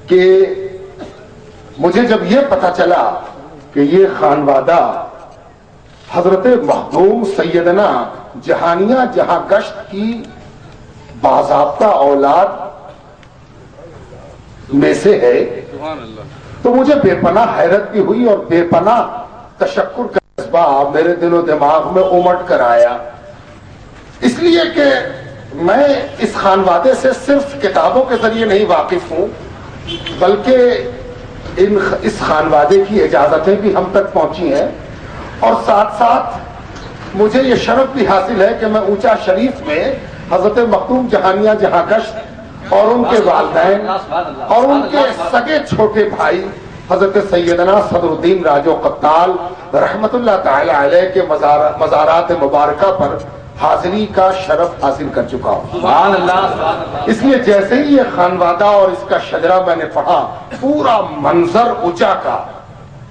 کہ مجھے جب یہ پتا چلا کہ یہ خانوادہ حضرت مخدوم سیدنا جہانیہ جہاں گشت کی باضابطہ اولاد میں سے ہے تو مجھے بے پناہ حیرت بھی ہوئی اور بے پناہ تشکر کا جذبہ میرے دل و دماغ میں امٹ کر آیا، اس لیے کہ میں اس خانوادے سے صرف کتابوں کے ذریعے نہیں واقف ہوں، بلکہ اس خانوادے کی اجازتیں بھی ہم تک پہنچی ہیں، اور ساتھ ساتھ مجھے یہ شرف بھی حاصل ہے کہ میں اونچا شریف میں حضرت مخدوم جہانیہ جہاں گشت اور ان کے والدین اور ان کے سگے چھوٹے بھائی حضرت سیدنا صدر الدین راجو قتال رحمت اللہ تعالی علیہ کے مزارات مبارکہ پر حاضری کا شرف حاصل کر چکا ہوں۔ اس لیے جیسے ہی یہ خانوادہ اور اس کا شجرہ میں نے پڑھا، پورا منظر اونچا کا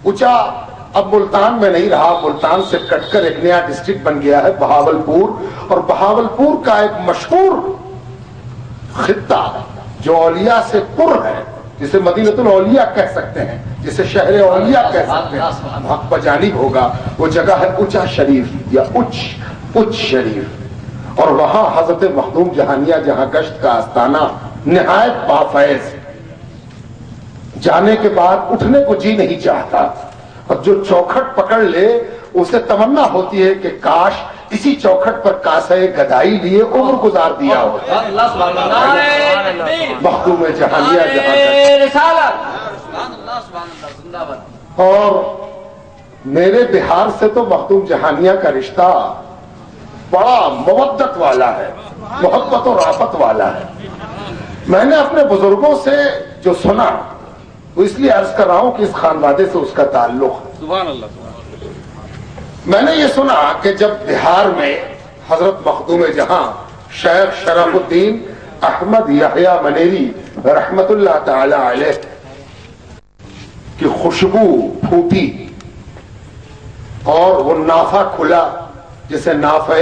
اونچا اب ملتان میں نہیں رہا، ملتان سے کٹ کر ایک نیا ڈسٹرکٹ بن گیا ہے بہاولپور، اور بہاولپور کا ایک مشہور خطہ جو اولیاء سے پر ہے، جسے مدینۃ الاولیاء کہہ سکتے ہیں، جسے شہر اولیاء کہہ سکتے ہیں، حق بجانب ہوگا، وہ جگہ ہے اونچا شریف یا اچ شریف، اور وہاں حضرت مخدوم جہانیہ جہاں گشت کا آستانہ نہایت بافیض، جانے کے بعد اٹھنے کو جی نہیں چاہتا، اور جو چوکھٹ پکڑ لے اسے تمنا ہوتی ہے کہ کاش اسی چوکھٹ پر کاسے گدائی لیے عمر گزار دیا ہو۔ مخدوم جہانیہ جہاں گشت، اور میرے بہار سے تو مخدوم جہانیہ کا رشتہ بڑا مودت والا ہے، محبت اور رافت والا ہے۔ میں نے اپنے بزرگوں سے جو سنا وہ اس لیے عرض کر رہا ہوں کہ اس خانوادے سے اس کا تعلق ہے۔ سبحان اللہ۔ میں نے یہ سنا کہ جب بہار میں حضرت مخدوم جہاں شیخ شرف الدین احمد یحییٰ منیری رحمت اللہ تعالی علیہ کی خوشبو پھوٹی اور وہ نافہ کھلا، جسے نافع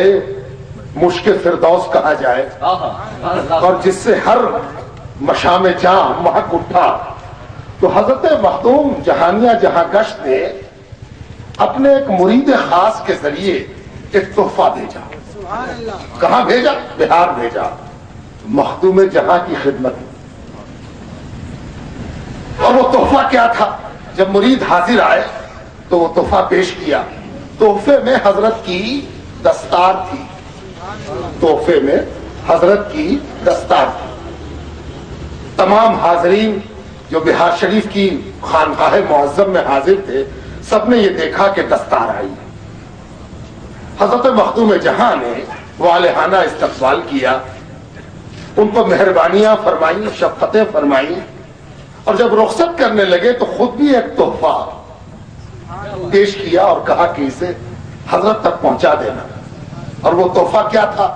مشک فردوس کہا جائے، اور جس سے ہر مشام جاں مہک اٹھا، تو حضرت مخدوم جہانیہ جہاں گشت نے اپنے ایک مرید خاص کے ذریعے ایک تحفہ بھیجا۔ کہاں بھیجا؟ بہار بھیجا، مخدوم جہاں کی خدمت۔ اور وہ تحفہ کیا تھا؟ جب مرید حاضر آئے تو وہ تحفہ پیش کیا، تحفے میں حضرت کی دستار تھی، تحفے میں حضرت کی دستار تھی۔ تمام حاضرین جو بہار شریف کی خانقاہ معظم میں حاضر تھے، سب نے یہ دیکھا کہ دستار آئی۔ حضرت مخدوم جہاں نے والہانہ استقبال کیا، ان پر مہربانیاں فرمائیں، شفقتیں فرمائیں، اور جب رخصت کرنے لگے تو خود بھی ایک تحفہ پیش کیا اور کہا کہ اسے حضرت تک پہنچا دینا۔ اور وہ تحفہ کیا تھا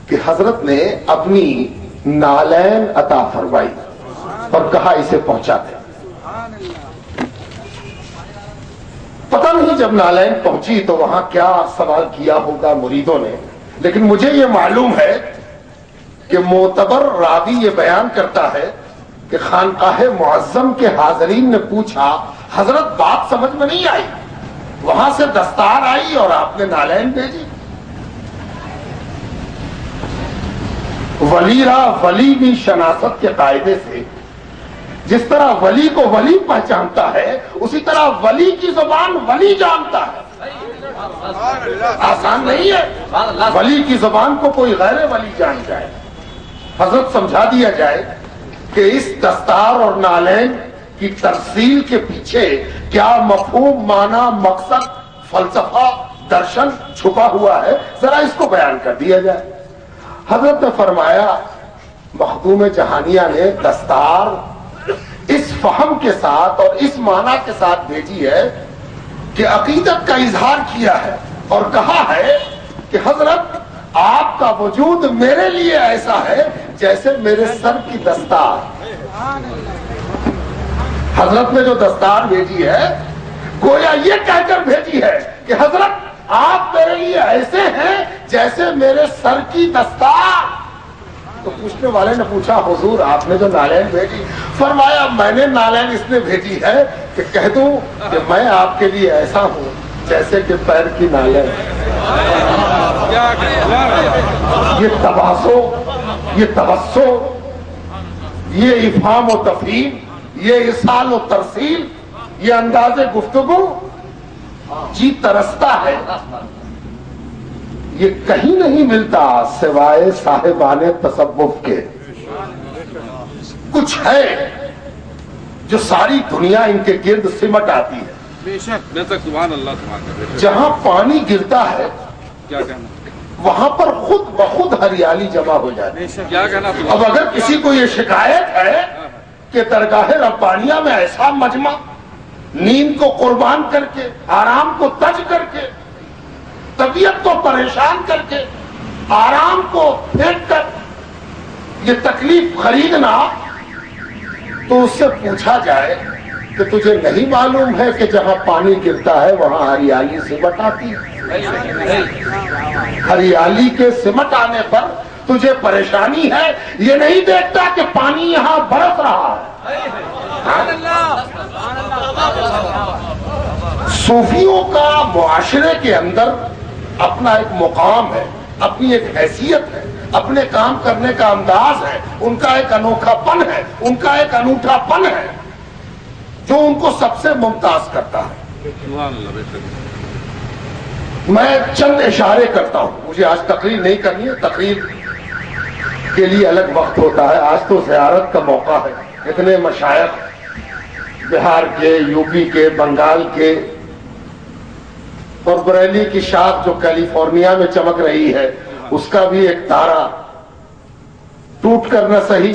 کہ حضرت نے اپنی نالین عطا فرمائی اور کہا اسے پہنچا دے۔ پتہ نہیں جب نالین پہنچی تو وہاں کیا سوال کیا ہوگا مریدوں نے، لیکن مجھے یہ معلوم ہے کہ معتبر راوی یہ بیان کرتا ہے کہ خانقاہ معظم کے حاضرین نے پوچھا، حضرت بات سمجھ میں نہیں آئی، وہاں سے دستار آئی اور آپ نے نالین بھیجی۔ ولی را ولی بھی شناست کے قاعدے سے جس طرح ولی کو ولی پہچانتا ہے، اسی طرح ولی کی زبان ولی جانتا ہے۔ آسان نہیں ہے ولی کی زبان کو کوئی غیر ولی جان جائے۔ حضرت سمجھا دیا جائے کہ اس دستار اور نالین کی ترسیل کے پیچھے کیا مفہوم، معنی، مقصد، فلسفہ، درشن چھپا ہوا ہے، ذرا اس کو بیان کر دیا جائے۔ حضرت نے فرمایا، مخدوم جہانیہ نے دستار اس فہم کے ساتھ اور اس معنی کے ساتھ بھیجی ہے کہ عقیدت کا اظہار کیا ہے اور کہا ہے کہ حضرت آپ کا وجود میرے لیے ایسا ہے جیسے میرے سر کی دستار۔ حضرت نے جو دستار بھیجی ہے گویا یہ کہہ کر بھیجی ہے کہ حضرت آپ میرے لیے ایسے ہیں جیسے میرے سر کی دستار۔ تو پوچھنے والے نے پوچھا حضور آپ نے جو نالین بھیجی، فرمایا میں نے نالین اس لیے بھیجی ہے کہ کہہ دوں کہ میں آپ کے لیے ایسا ہوں جیسے کہ پیر کی نالین۔ یہ تباسو، یہ تبسو، یہ افہام و تفہیم، یہ اصال و ترسیل، یہ انداز گفتگو جی ترستا ہے، یہ کہیں نہیں ملتا سوائے صاحبان تصوف کے۔ کچھ ہے جو ساری دنیا ان کے گرد سمٹ آتی ہے۔ بے شک، بے شک، سبحان اللہ، سبحان اللہ۔ جہاں پانی گرتا ہے کیا کہنا، وہاں پر خود بخود ہریالی جمع ہو جاتی ہے۔ کیا کہنا۔ اب اگر کسی کو یہ شکایت ہے کہ درگاہ ربانیہ میں ایسا مجمع نیند کو قربان کر کے، آرام کو تج کر کے، طبیعت کو پریشان کر کے، آرام کو پھینک کر یہ تکلیف خریدنا، تو اس سے پوچھا جائے کہ تجھے نہیں معلوم ہے کہ جہاں پانی گرتا ہے وہاں ہریالی سمٹ آتی ہے؟ ہریالی کے سمٹ آنے پر تجھے پریشانی ہے، یہ نہیں دیکھتا کہ پانی یہاں برس رہا ہے۔ صوفیوں کا معاشرے کے اندر اپنا ایک مقام ہے، اپنی ایک حیثیت ہے، اپنے کام کرنے کا انداز ہے، ان کا ایک انوکھا پن ہے، ان کا ایک انوٹھا پن ہے جو ان کو سب سے ممتاز کرتا ہے۔ میں چند اشارے کرتا ہوں، مجھے آج تقریر نہیں کرنی ہے، تقریر کے لیے الگ وقت ہوتا ہے، آج تو زیارت کا موقع ہے۔ اتنے مشائخ بہار کے، یو پی کے، بنگال کے، اور بریلی کی شاخ جو کیلیفورنیا میں چمک رہی ہے اس کا بھی ایک تارا ٹوٹ کر نہ صحیح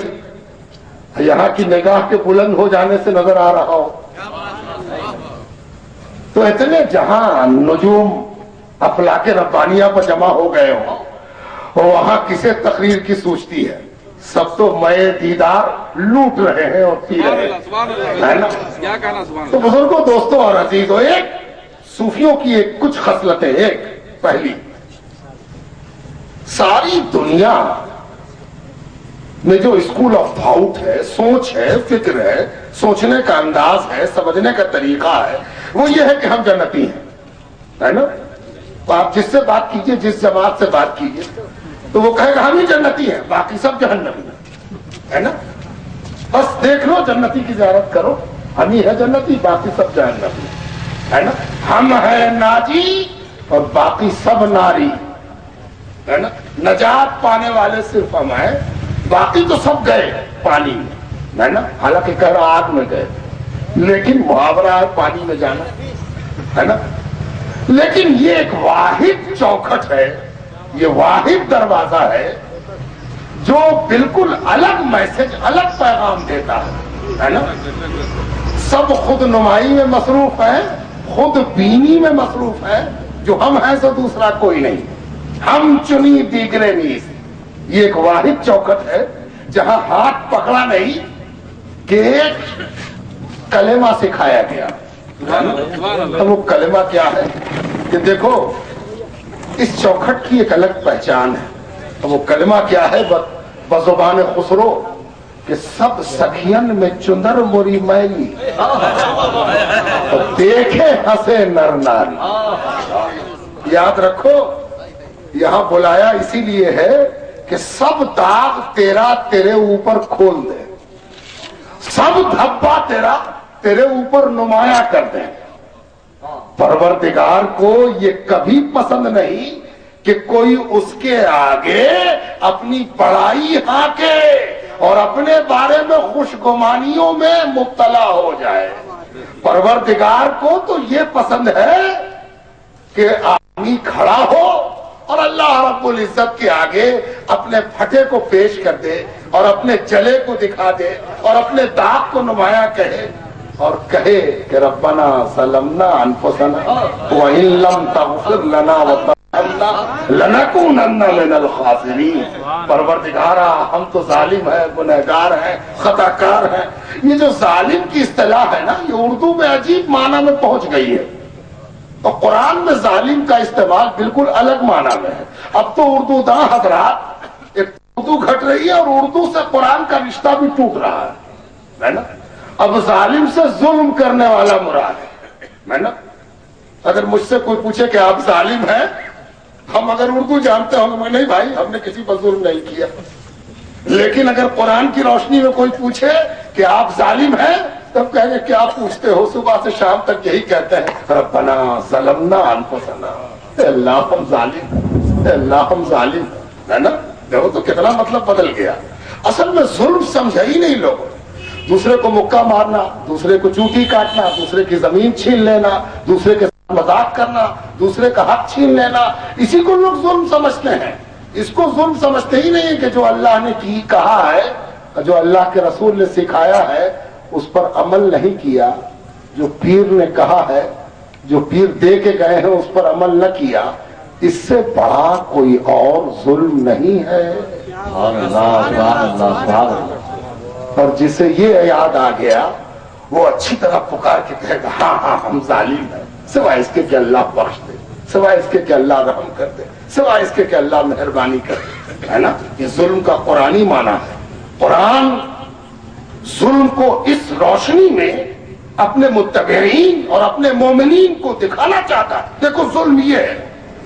یہاں کی نگاہ کے بلند ہو جانے سے نظر آ رہا ہو۔ تو اتنے جہاں نجوم افلاک ربانیہ پر جمع ہو گئے ہوں اور وہاں کسے تقریر کی سوچتی ہے؟ سب تو مئے دیدار لوٹ رہے ہیں اور پی رہے ہیں۔ تو بزرگوں، دوستوں اور عزیزوں، ایک صوفیوں کی ایک کچھ خصلتیں۔ ایک پہلی، ساری دنیا میں جو اسکول آف تھاؤٹ ہے، سوچ ہے، فکر ہے، سوچنے کا انداز ہے، سمجھنے کا طریقہ ہے، وہ یہ ہے کہ ہم جنتی ہیں، ہے نا؟ تو آپ جس سے بات کیجئے، جس جماعت سے بات کیجئے، تو وہ کہے گا ہم ہی جنتی ہیں، باقی سب جہنمی ہیں، ہے نا؟ بس دیکھ لو، جنتی کی زیارت کرو، ہم ہی ہے جنتی، باقی سب جہنمی ہیں، ہے نا؟ ہم ہیں ناجی اور باقی سب ناری، ہے نا؟ نجات پانے والے صرف ہم ہیں، باقی تو سب گئے پانی میں، ہے نا؟ حالانکہ کہہ رہا آگ میں گئے، لیکن محاورہ ہے پانی میں جانا، ہے نا؟ لیکن یہ ایک واحد چوکھٹ ہے، یہ واحد دروازہ ہے جو بالکل الگ میسج، الگ پیغام دیتا ہے نا؟ سب خود نمائی میں مصروف ہیں، خود بینی میں مصروف ہیں، جو ہم ہیں سو دوسرا کوئی نہیں، ہم چنی دیگرے نیز۔ یہ ایک واحد چوکھٹ ہے جہاں ہاتھ پکڑا نہیں کہ ایک کلمہ سکھایا گیا۔ وہ کلمہ کیا ہے کہ دیکھو، اس چوکھٹ کی ایک الگ پہچان ہے۔ وہ کلمہ کیا ہے؟ بزبان خسرو کہ سب سخین میں چندر موری میلی، دیکھے ہنسے نر ناری۔ یاد رکھو، یہاں بلایا اسی لیے ہے کہ سب داغ تیرا تیرے اوپر کھول دے، سب دھبا تیرا تیرے اوپر نمایاں کر دیں۔ پروردگار کو یہ کبھی پسند نہیں کہ کوئی اس کے آگے اپنی بڑائی ہانکے اور اپنے بارے میں خوش گمانیوں میں مبتلا ہو جائے۔ پروردگار کو تو یہ پسند ہے کہ آدمی کھڑا ہو اور اللہ رب العزت کے آگے اپنے پھٹے کو پیش کر دے اور اپنے جلے کو دکھا دے اور اپنے داغ کو نمایاں کہے اور کہے کہ ربنا ظلمنا انفسنا وان لم تغفر لنا وترحمنا لنکونن من الخاسرین۔ پروردگارا، ہم تو ظالم ہیں، گنہگار ہیں، خطا کار ہیں۔ یہ جو ظالم کی اصطلاح ہے نا، یہ اردو میں عجیب معنی میں پہنچ گئی ہے، اور قرآن میں ظالم کا استعمال بالکل الگ معنی میں ہے۔ اب تو اردو داں حضرات ایک اردو گھٹ رہی ہے اور اردو سے قرآن کا رشتہ بھی ٹوٹ رہا ہے نا. اب ظالم سے ظلم کرنے والا مراد ہے نا. اگر مجھ سے کوئی پوچھے کہ آپ ظالم ہیں, ہم اگر اردو جانتے ہوں گے نہیں بھائی ہم نے کسی پر ظلم نہیں کیا. لیکن اگر قرآن کی روشنی میں کوئی پوچھے کہ آپ ظالم ہیں, تب کہیں گے کیا پوچھتے ہو, صبح سے شام تک یہی کہتے ہیں ربنا ظلمنا انفسنا, اے اللہ ہم ظالم, اے اللہ ہم ظالم ہے نا. دیکھو تو کتنا مطلب بدل گیا. اصل میں ظلم سمجھا ہی نہیں لوگ. دوسرے کو مکہ مارنا, دوسرے کو چوٹی کاٹنا, دوسرے کی زمین چھین لینا, دوسرے کے ساتھ مذاق کرنا, دوسرے کا حق چھین لینا, اسی کو لوگ ظلم سمجھتے ہیں. اس کو ظلم سمجھتے ہی نہیں کہ جو اللہ نے کی کہا ہے, جو اللہ کے رسول نے سکھایا ہے اس پر عمل نہیں کیا, جو پیر نے کہا ہے, جو پیر دے کے گئے ہیں اس پر عمل نہ کیا, اس سے بڑا کوئی اور ظلم نہیں ہے. اور جسے یہ یاد آ گیا وہ اچھی طرح پکار کے کہے گا ہاں ہاں ہم ظالم ہیں, سوائے اس کے کہ اللہ بخش دے, سوائے اس کے کہ اللہ رحم کر دے, سوائے اس کے کہ اللہ مہربانی کر دے, ہے نا. یہ ظلم کا قرآنی معنی ہے. قرآن ظلم کو اس روشنی میں اپنے متبعین اور اپنے مومنین کو دکھانا چاہتا ہے. دیکھو ظلم یہ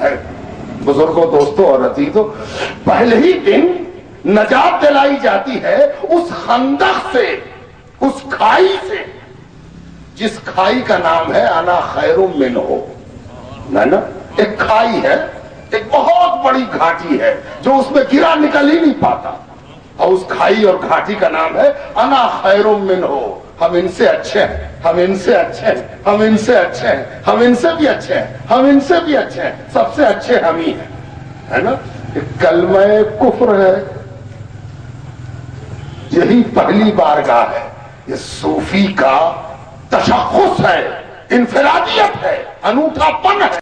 ہے. بزرگوں, دوستوں اور عزیزوں, پہلے ہی دن نجات دلائی جاتی ہے اس خندق سے, اس کھائی سے جس کھائی کا نام ہے انا خیر منہ, نا. ایک کھائی ہے, ایک بہت بڑی گھاٹی ہے جو اس میں گرا نکل ہی نہیں پاتا, اور اس کھائی اور گھاٹی کا نام ہے انا خیر منہ. ہم ان سے اچھے ہیں, ہم ان سے اچھے ہیں, ہم ان سے اچھے ہیں, ہم ان سے بھی اچھے ہیں, ہم ان سے بھی اچھے ہیں, سب سے اچھے ہم ہی ہیں, ہے نا. کلمہ کفر ہے, یہی پہلی بارگاہ ہے. یہ صوفی کا تشخص ہے, انفرادیت ہے, انوٹھا پن ہے.